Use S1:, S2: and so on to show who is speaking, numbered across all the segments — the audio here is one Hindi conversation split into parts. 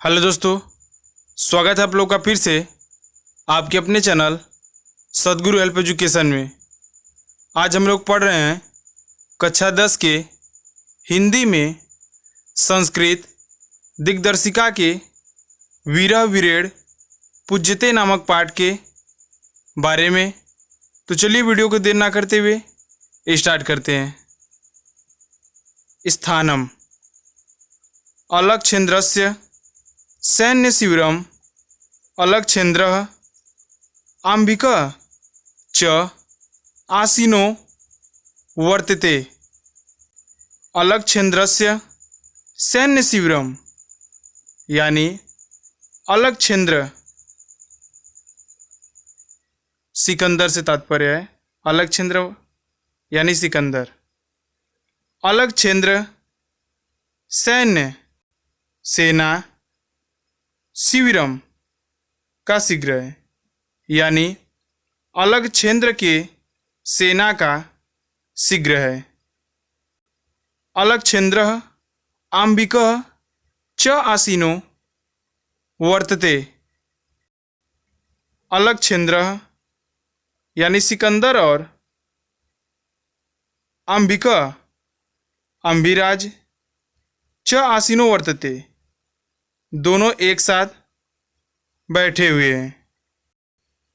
S1: हेलो दोस्तों, स्वागत है आप लोग का फिर से आपके अपने चैनल सद्गुरु हेल्प एजुकेशन में। आज हम लोग पढ़ रहे हैं कक्षा 10 के हिंदी में संस्कृत दिग्दर्शिका के विरह विरेड़ पूज्यते नामक पाठ के बारे में। तो चलिए वीडियो को देर ना करते हुए स्टार्ट करते हैं। स्थानम अलक्षेन्द्रस्य सैन्य शिविरम अलक्षेन्द्रः आम्बिकः च आसीनो वर्तते। अलक्षेन्द्रस्य सैन्य शिविरम यानी अलक्षेन्द्र सिकंदर से तात्पर्य है। अलक्षेन्द्र यानी सिकंदर। अलक्षेन्द्र सैन्य सेना शिविरम का शीघ्र है यानी अलक्षेन्द्र के सेना का शीघ्र है। अलक्षेन्द्रः आम्बिकः च आसीनो वर्तते। अलक्षेन्द्रः यानी सिकंदर और आम्बिका अम्बिराज च आसीनो वर्तते दोनों एक साथ बैठे हुए हैं।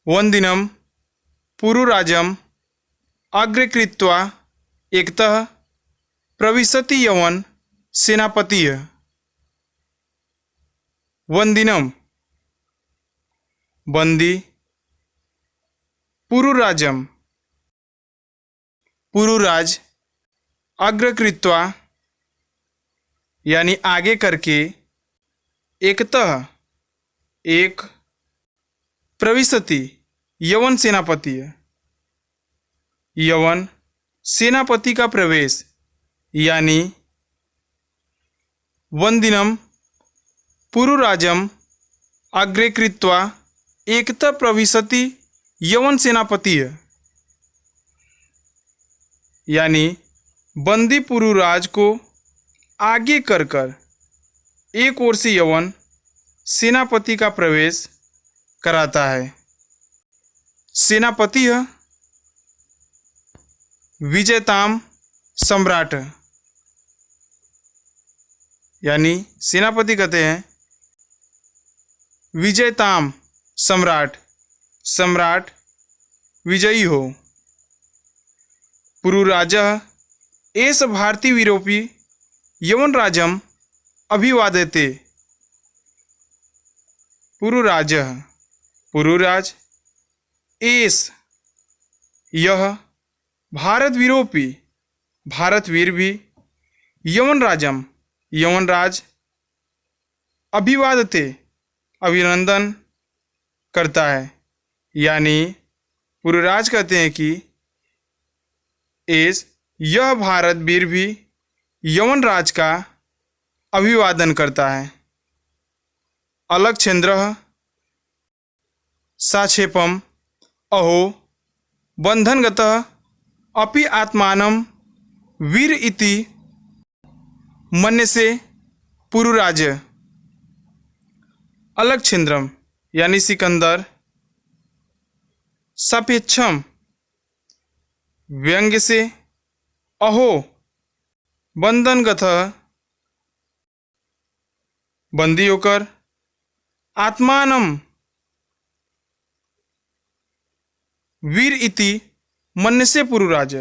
S1: वंदिनम पुरुराजम अग्रे कृत्वा एकतः प्रविशति यवन सेनापतिः। वंदिनम बंदी, पुरुराजम पुरुराज, अग्र कृत्वा यानी आगे करके, एकतः एक, प्रविशति यवन सेनापति है। यवन सेनापति का प्रवेश यानी वंदिनम पुरुराजम अग्रे कृत्वा एकतः प्रविशति यवन सेनापति है यानी बंदी पुरुराज को आगे कर एक ओर से यवन सेनापति का प्रवेश कराता है। सेनापति है विजयताम सम्राट यानी सेनापति कहते हैं विजयताम सम्राट, सम्राट विजयी हो। पुरुराजः एष भारती वीरोपि यवन राजम अभिवादते। पुरुराजः पुरुराज, एष यह, भारत वीरोपि भारत वीर भी, यवन राजम यवनराज, अभिवादते अभिनंदन करता है यानी पुरुराज कहते हैं कि एष यह भारत वीर भी यवनराज का अभिवादन करता है। अलक्षेन्द्रः साक्षेपम अहो बंधनगतः अपि आत्मानं वीर इति मन्यसे पुरुराज। अलक्षेन्द्रम यानी सिकंदर, सापेक्षम व्यंग्य से, अहो बंधनगतः बंदी होकर, आत्मानम वीर इति मन्यसे पुरुराज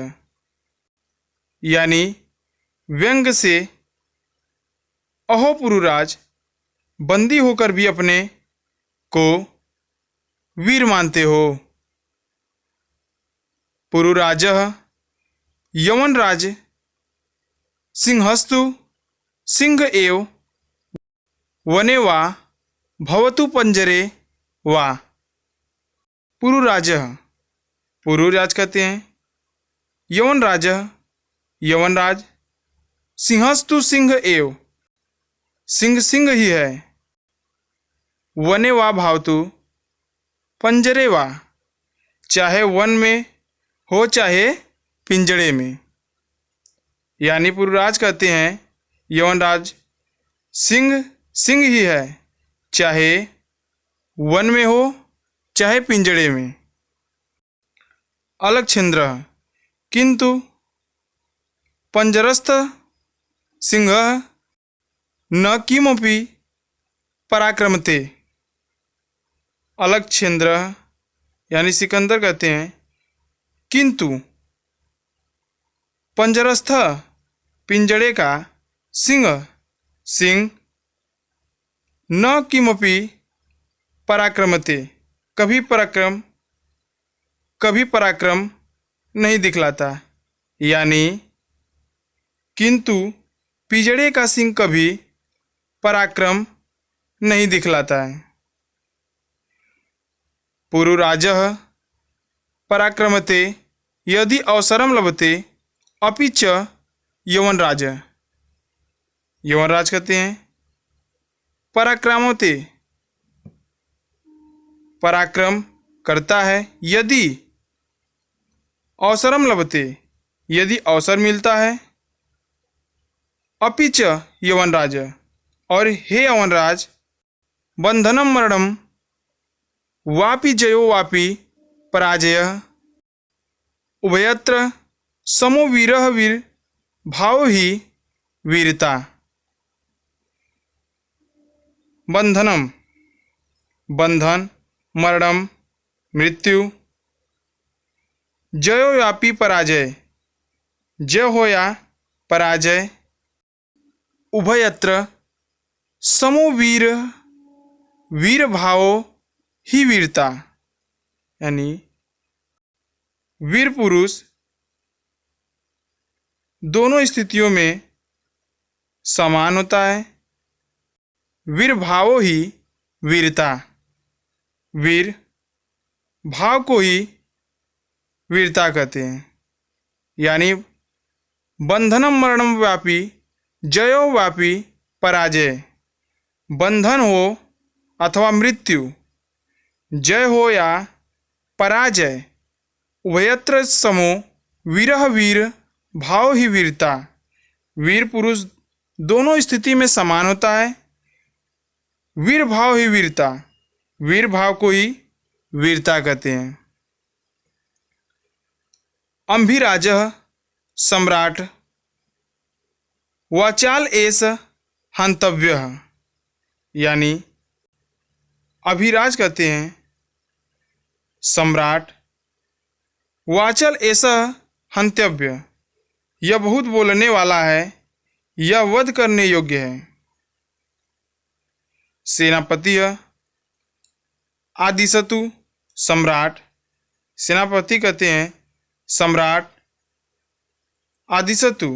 S1: यानी व्यंग से, अहो पुरुराज बंदी होकर भी अपने को वीर मानते हो। पुरुराजः यवनराज सिंहस्तु सिंह एव वने वा भवतु पंजरे वा। पुरुराजः पुरुराज कहते हैं यवनराज यवनराज, सिंहस्तु सिंह एव सिंह सिंह ही है, वने वा भावतु पंजरे वा चाहे वन में हो चाहे पिंजड़े में। यानी पुरुराज कहते हैं यवनराज सिंह सिंह ही है, चाहे वन में हो चाहे पिंजड़े में। अलक्षेन्द्र किंतु पंजरस्थ सिंहः न किमपि पराक्रमते। अलक्षेन्द्र यानी सिकंदर कहते हैं किंतु पंजरस्थ पिंजड़े का सिंह न किमपि पराक्रमते कभी पराक्रम नहीं दिखलाता। यानी किंतु पिंजड़े का सिंह कभी पराक्रम नहीं दिखलाता है। पुरुराजः पराक्रमते यदि अवसरम लभते अपि च यवनराज। यवनराज कहते हैं पराक्रमते पराक्रम करता है यदि अवसरम लभते यदि अवसर मिलता है, अपि च यवनराज और हे यवनराज, बंधनम मरणम वापि जयो वापि पराजयः उभयत्र समो वीरः वीर भाव ही वीरता। बंधनम बंधन, मरणम मृत्यु, जयो व्यापी पराजय जय हो या पराजय, उभयत्र समो वीर भावो ही वीरता। यानी वीर पुरुष दोनों स्थितियों में समान होता है। वीर भावो ही वीरता, वीर भाव को ही वीरता कहते हैं। यानी बंधनम मरणम व्यापी जयो व्यापी पराजय, बंधन हो अथवा मृत्यु, जय हो या पराजय, उभयत्र समो वीरः वीर भाव ही वीरता। वीर पुरुष दोनों स्थिति में समान होता है। वीर भाव ही वीरता, वीर भाव को ही वीरता कहते हैं। अम्भिराजः सम्राट वाचाल एष हंतव्यः। यानी अभिराज कहते हैं सम्राट, वाचल एष हंतव्य, यह बहुत बोलने वाला है, यह वध करने योग्य है। सेनापति आदिशतु सम्राट, सेनापति कहते हैं सम्राट, आदिशतु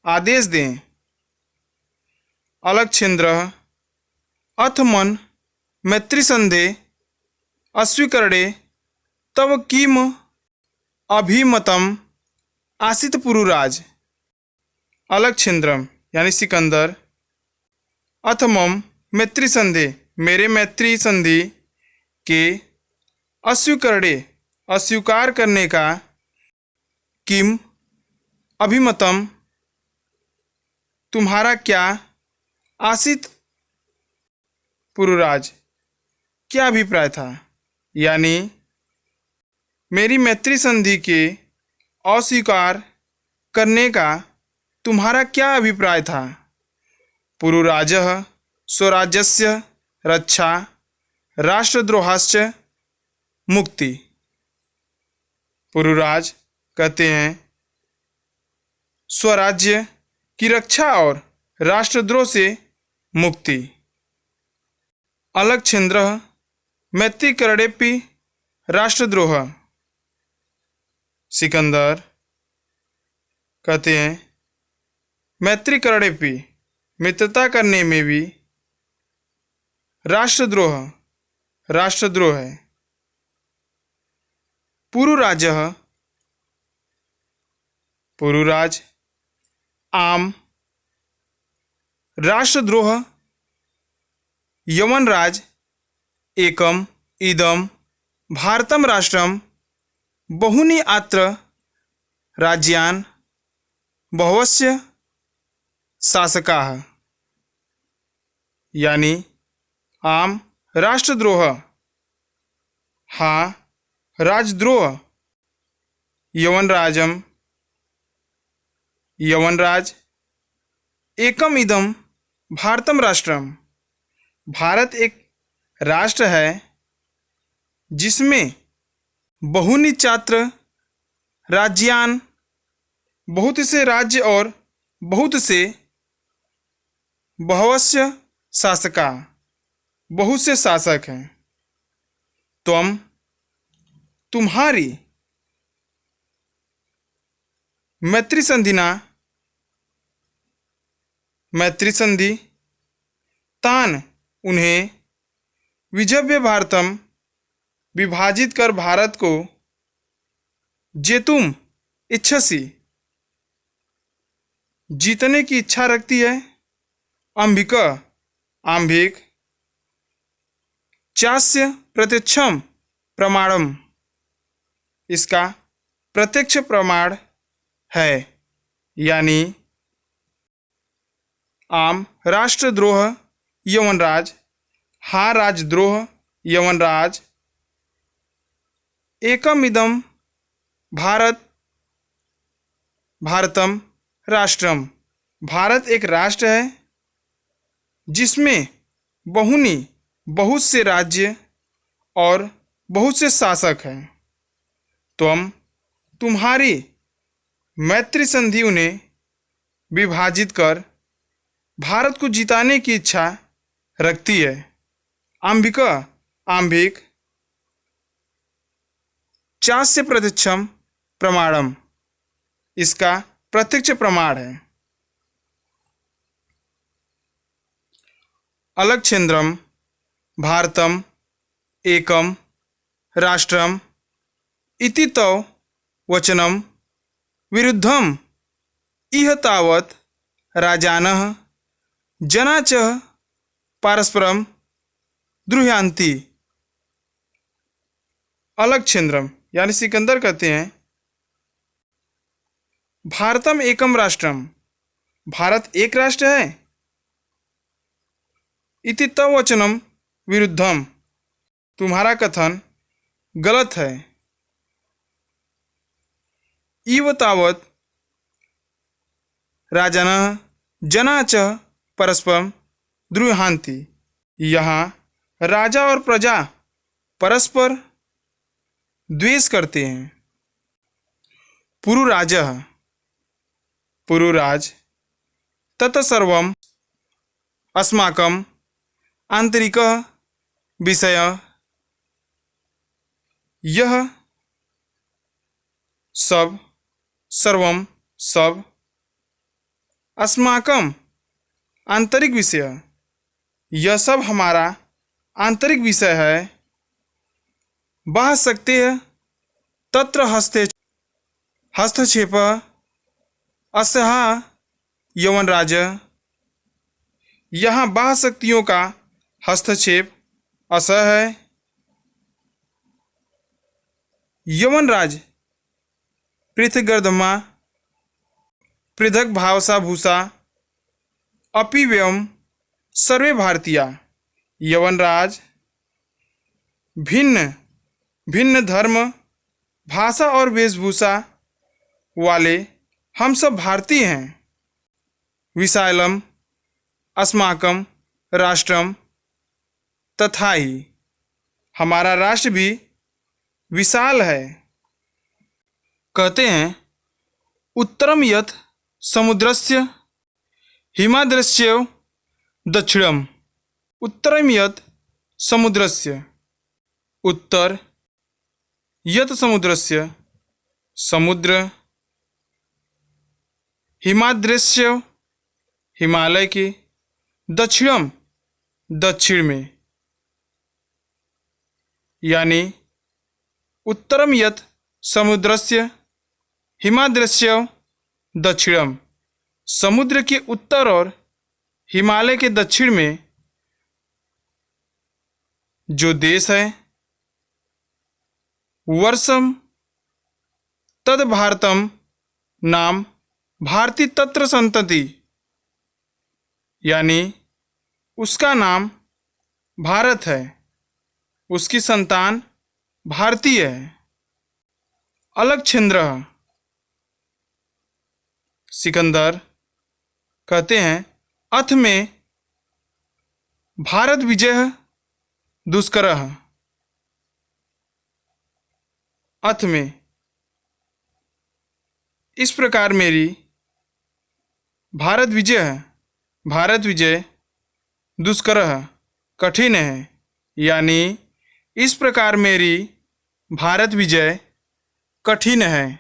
S1: आदेश दें। अलक्षेन्द्र अथ मन मैत्री संधे अस्वीकरणे तव किम अभिमतम आसित पुरुराज। अलक्षेन्द्रम यानी सिकंदर, अथ मम मैत्री संधे मेरे मैत्री संधि के अस्वीकार करने का किम अभिमतम तुम्हारा क्या आसित पुरुराज क्या अभिप्राय था। यानी मेरी मैत्री संधि के अस्वीकार करने का तुम्हारा क्या अभिप्राय था। पुरुराजः स्वराज्यस्य रक्षा राष्ट्रद्रोहाश्च मुक्ति। पुरुराज कहते हैं स्वराज्य की रक्षा और राष्ट्रद्रोह से मुक्ति। अलक्षेन्द्र मैत्री करणेपि राष्ट्रद्रोह। सिकंदर कहते हैं मैत्री करणेपि मित्रता करने में भी राष्ट्रद्रोह है। पुरुराज आम राष्ट्रद्रोह यवनराज एकम इदम भारतम राष्ट्रम बहुनि अत्र राज्यान बहुवस्य शासकाः। यानी आम राष्ट्रद्रोह। हा राजद्रोह। यवनराजम यवनराज। एकम इदम भारतम राष्ट्रम। भारत एक राष्ट्र है जिसमें बहुनि चात्र राज्यान, बहुत से राज्य और बहुत से बहवस्य शासका, बहुत से शासक हैं। त्वम तुम्हारी मैत्री संधिना मैत्री संधि तान उन्हें विजव्य भारतम विभाजित कर भारत को जे तुम इच्छसी जीतने की इच्छा रखती है अंबिक आंभिक चास्य प्रत्यक्षम प्रमाणम इसका प्रत्यक्ष प्रमाण है यानी आम राष्ट्रद्रोह यवनराज हा राजद्रोह यवनराज एकम इदम भारतम राष्ट्रम भारत एक राष्ट्र है जिसमें बहुत से राज्य और बहुत से शासक हैं। तुम्हारी मैत्री संधि उन्हें विभाजित कर भारत को जिताने की इच्छा रखती है अंबिका आंभिक चास्य प्रत्यक्षम प्रमाणम इसका प्रत्यक्ष प्रमाण है। अलक्षेन्द्रम भारतम एकम राष्ट्रम इति तव वचनम विरुद्धम इह तावत् राजानः जना च पारस्परम द्रुह्यन्ति। अलक्षेन्द्रम यानी सिकंदर कहते हैं भारतम एकम राष्ट्रम भारत एक राष्ट्र है इति तव वचनम विरुद्धम तुम्हारा कथन गलत है इव तावत् राजानः जना च परस्परम द्रुह्यन्ति यहाँ राजा और प्रजा परस्पर द्वेष करते हैं। पुरुराज तत्सर्वम् अस्माकम् आंतरिकः विषयः यह सर्वम सब अस्माकम आंतरिक विषय यह सब हमारा आंतरिक विषय है। बाह्य शक्ति तत्र हस्तक्षेप असह यवनराज यहाँ बाह्य शक्तियों का हस्तक्षेप असह है। यवनराज पृथ्वीगर्धमा पृथक भावसा भूषा अपि व्यम सर्वे भारतीया यवनराज भिन्न भिन्न धर्म भाषा और वेशभूषा वाले हम सब भारतीय हैं। विशालम अस्माकम राष्ट्रम तथा ही हमारा राष्ट्र भी विशाल है। कहते हैं उत्तरम यत् समुद्रस्य हिमाद्रस्य दक्षिणम उत्तरम यत् समुद्रस्य उत्तर यत् समुद्रस्य समुद्र हिमाद्रस्य हिमालय के दक्षिणम दक्षिण में यानी उत्तरम यत् समुद्रस्य हिमाद्रस्य दक्षिणम समुद्र के उत्तर और हिमालय के दक्षिण में जो देश है वर्षम तद भारतम नाम भारती तत्र संतति यानी उसका नाम भारत है, उसकी संतान भारतीय है। अलकछिंद्र सिकंदर कहते हैं, अथ में भारत विजय दुष्करः। अथ में इस प्रकार मेरी भारत विजय दुष्करः कठिन है, यानी इस प्रकार मेरी भारत विजय कठिन है।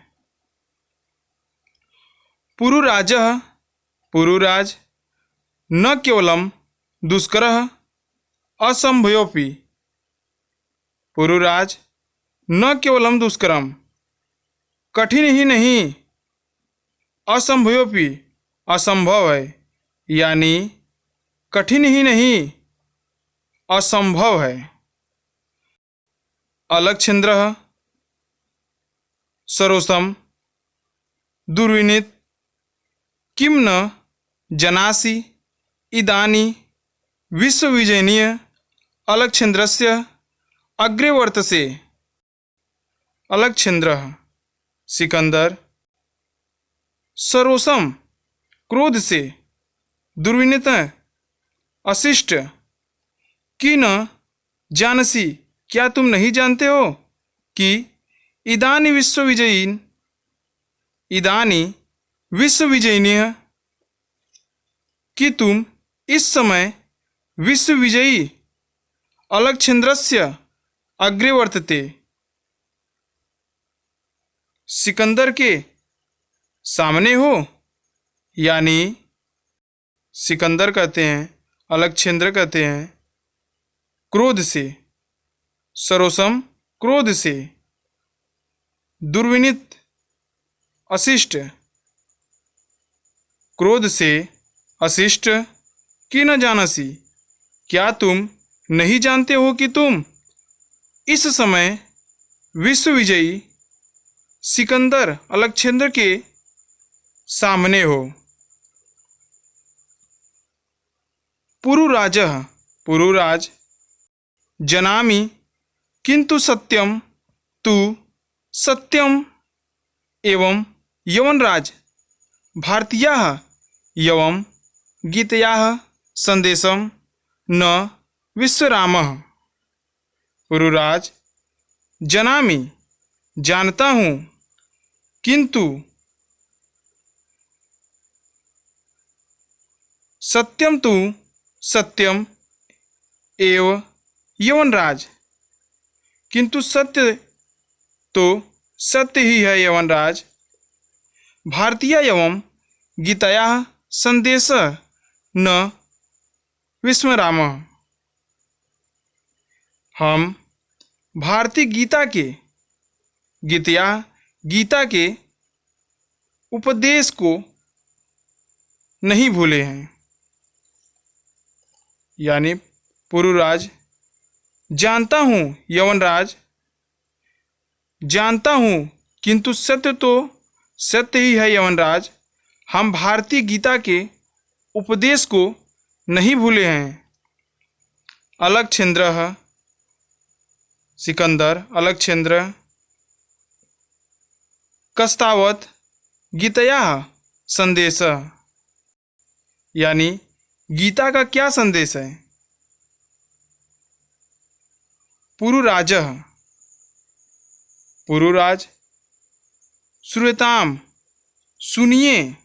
S1: पुरुराजः पुरुराज न केवलम दुष्करः असंभयोपि। पुरुराज न केवलम दुष्करम कठिन ही नहीं, असंभयोपि असंभव है, यानी कठिन ही नहीं असंभव है। अलकछिंद्रः सरोसम दुर्विनीत किम न जनासि इदानी विश्वविजयनीय अलकछिंद्रस्य अग्रे वर्तसे। अलकछिंद्रः सिकंदर सरोसम क्रोध से दुर्विनीत अशिष्ट कि न जानसी क्या तुम नहीं जानते हो कि इदानी विश्वविजयिनी कि तुम इस समय विश्वविजयी अलकछिंद्रस्य अग्रे वर्तते, सिकंदर के सामने हो। यानी सिकंदर कहते हैं, अलकछिंद्र कहते हैं, क्रोध से, सरोसम क्रोध से, दुर्विनीत अशिष्ट क्रोध से अशिष्ट कि न जानसी क्या तुम नहीं जानते हो कि तुम इस समय विश्वविजयी सिकंदर अलकछिंद्र के सामने हो। पुरुराजः पुरुराज जनामि किंतु सत्यम तु सत्यम एवं यवनराज भारतीयाः एवं गीतायाः संदेशम न विश्वरामः। पुरुराज जनामि जानता हूँ, किंतु सत्यम तु सत्यम एव यवनराज किंतु सत्य तो सत्य ही है यवनराज। भारतीय एवं गीताया संदेश न विस्मरामः। हम भारतीय गीता के उपदेश को नहीं भूले हैं। यानी पुरुराज जानता हूँ, यवनराज जानता हूँ, किंतु सत्य तो सत्य ही है यवनराज। हम भारतीय गीता के उपदेश को नहीं भूले हैं। अलकछिंद्रः सिकंदर अलकछिंद्र कस्तावत गीतायाः संदेश, यानी गीता का क्या संदेश है। पुरुराजः पुरुराज श्रूयताम सुनिए,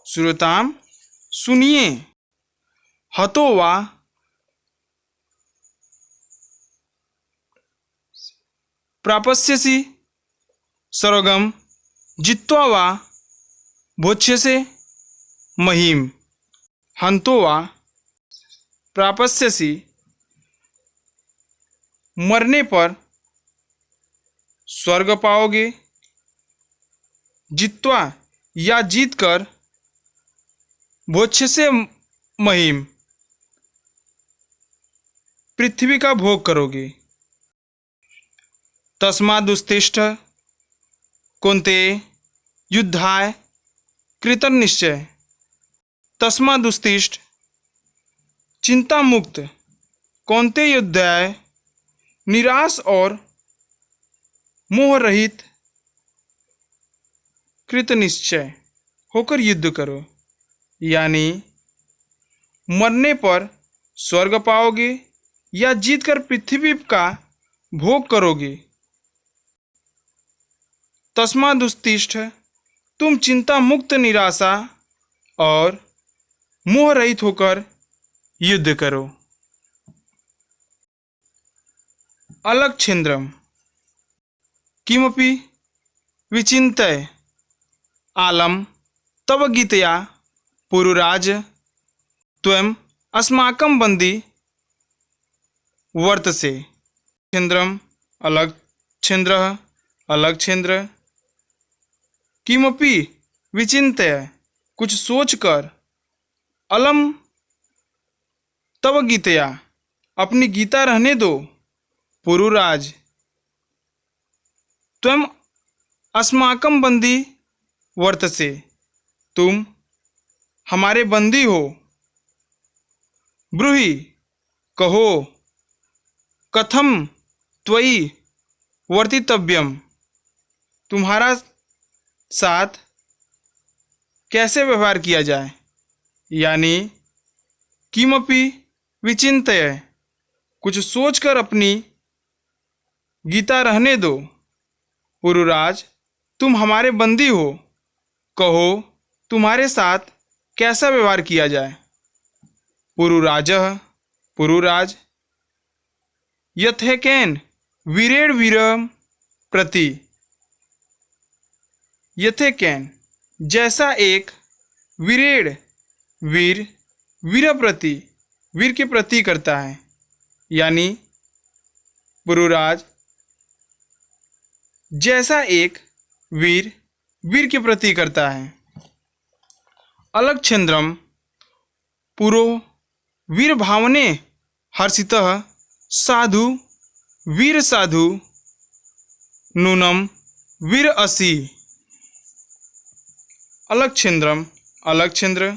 S1: श्रूयताम सुनिए, हतो वा प्राप्स्यसि सर्वगम जित्वा वा भोक्ष्यसे महीम। हंतो वा प्राप्स्यसि मरने पर स्वर्ग पाओगे, जित्वा या जीतकर भोक्ष्यसे महीम पृथ्वी का भोग करोगे। तस्मादुत्तिष्ठ कौन्तेय युद्धाय कृतनिश्चय। तस्मादुत्तिष्ठ चिंता मुक्त, कौन्तेय योद्धाय, निराश और मोह रहित, कृत निश्चय होकर युद्ध करो। यानी मरने पर स्वर्ग पाओगे या जीतकर पृथ्वी का भोग करोगे। तस्मादुत्तिष्ठ, तुम चिंता मुक्त, निराशा और मोह रहित होकर युद्ध करो। अलक्षेन्द्रम किमपि विचिन्तय आलम तव गीतया पुरुराज त्वं अस्माकं बंदी वर्तसे। छेन्द्रम अलक्षेन्द्रः अलक्षेन्द्र किमपि विचिन्त्य, कुछ सोचकर, अलम तव गीतया, अपनी गीता रहने दो, पुरुराज त्वं अस्माकं बंदी वर्तसे, तुम हमारे बंदी हो। ब्रूहि, कहो, कथम त्वयि वर्तितव्यम, तुम्हारा साथ कैसे व्यवहार किया जाए। यानी किमपि विचिन्त्य, कुछ सोचकर अपनी गीता रहने दो, पुरुराज तुम हमारे बंदी हो, कहो तुम्हारे साथ कैसा व्यवहार किया जाए। पुरुराजः पुरुराज यथेकेन वीरेण वीरम प्रति, यथेकेन जैसा एक, वीरेण वीर, वीर प्रति, वीर के प्रति करता है। यानी पुरुराज जैसा एक वीर, वीर के प्रति करता है। अलक्षेन्द्रम पुरो वीर भावने हर्षितः साधु वीर साधु नूनम वीर असि। अलक्षेन्द्रम अलक्षेन्द्र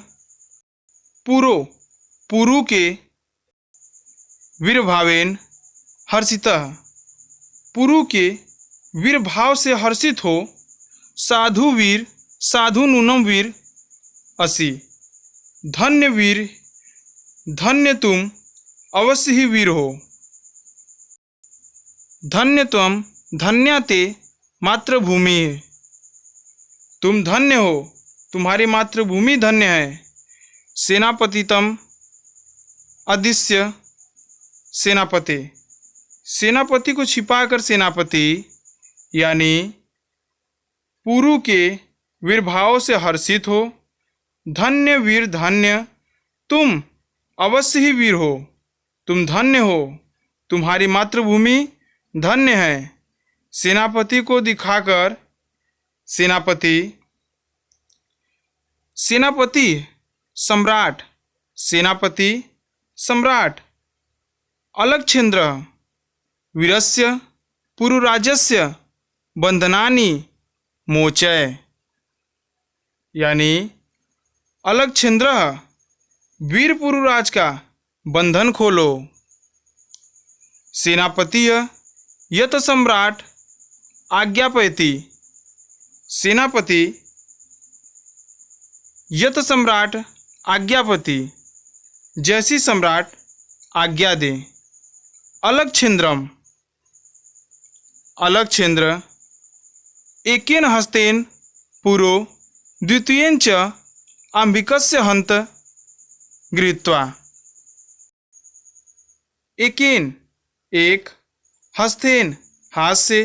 S1: पुरो, पुरु के वीर भावेन हर्षितः, पुरु के वीर भाव से हर्षित हो, साधु वीर साधु नूनम वीर असि, धन्य वीर, धन्य तुम अवश्य ही वीर हो। धन्य त्वं धन्या ते मातृभूमि, तुम धन्य हो, तुम्हारी मातृभूमि धन्य है। सेनापतितम अदृश्य सेनापति, सेनापति को छिपाकर सेनापति, यानी पुरु के वीर भाव से हर्षित हो। धन्य वीर, धन्य तुम अवश्य ही वीर हो, तुम धन्य हो, तुम्हारी मातृभूमि धन्य है। सेनापति को दिखाकर सेनापति, सेनापति सम्राट, सेनापति सम्राट। अलक्षेन्द्र वीरस्य पुरुराजस्य बंधनानि मोचय, यानी अलक्षेन्द्र वीर पुरुराज का बंधन खोलो। सेनापति यत सम्राट आज्ञापयति, सेनापति यत सम्राट आज्ञापति, जैसी सम्राट आज्ञा दे। अलक्षेन्द्रम अलक्षेन्द्र एकेन हस्तेन पुरो द्वितीयेन च अंबिकस्य हंत गृहीत्वा। एकेन एक, हस्तेन हाथ से,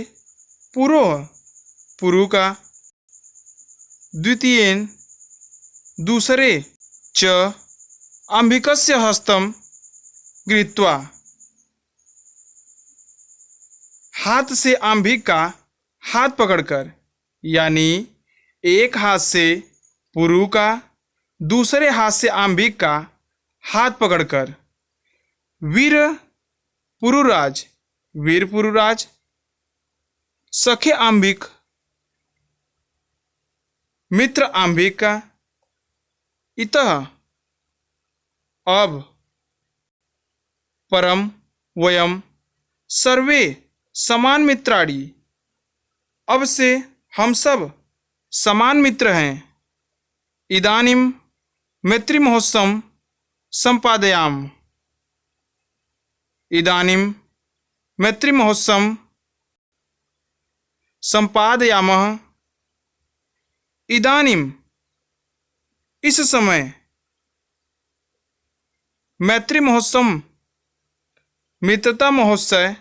S1: पुरो पुरु का, द्वितीयेन दूसरे, च अंबिकस्य हस्तम गृहीत्वा, हाथ से आंभिक का हाथ पकड़कर, यानी एक हाथ से पुरु का, दूसरे हाथ से आंभिक का हाथ पकड़कर। वीर पुरुराज, वीर पुरुराज सखे आंभिक, मित्र आंभिक का। इतः अब परम वयम सर्वे समान मित्राणि। अब से हम सब समान मित्र हैं। इदानीं मैत्री महोत्सवं संपादयाम। इदानीं मैत्री महोत्सवं संपादयामः। इदानीं इस समय मैत्री महोत्सव मित्रता महोत्सव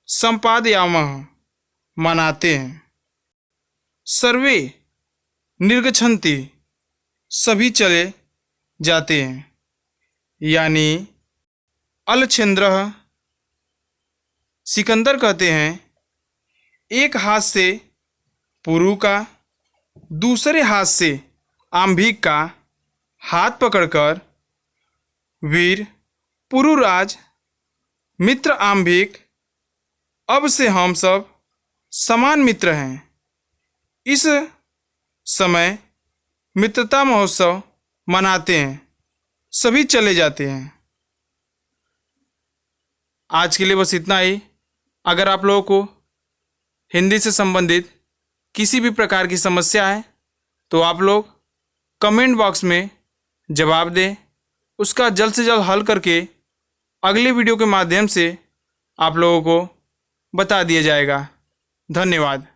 S1: संपादयामः मनाते हैं। सर्वे निर्गच्छन्ति सभी चले जाते हैं। यानी अलछेंद्रः सिकंदर कहते हैं, एक हाथ से पुरु का दूसरे हाथ से आंभिक का हाथ पकड़कर वीर पुरुराज मित्र आंभिक, अब से हम सब समान मित्र हैं। इस समय मित्रता महोत्सव मनाते हैं, सभी चले जाते हैं। आज के लिए बस इतना ही। अगर आप लोगों को हिंदी से संबंधित किसी भी प्रकार की समस्या है तो आप लोग कमेंट बॉक्स में जवाब दें। उसका जल्द से जल्द हल करके अगले वीडियो के माध्यम से आप लोगों को बता दिया जाएगा। धन्यवाद।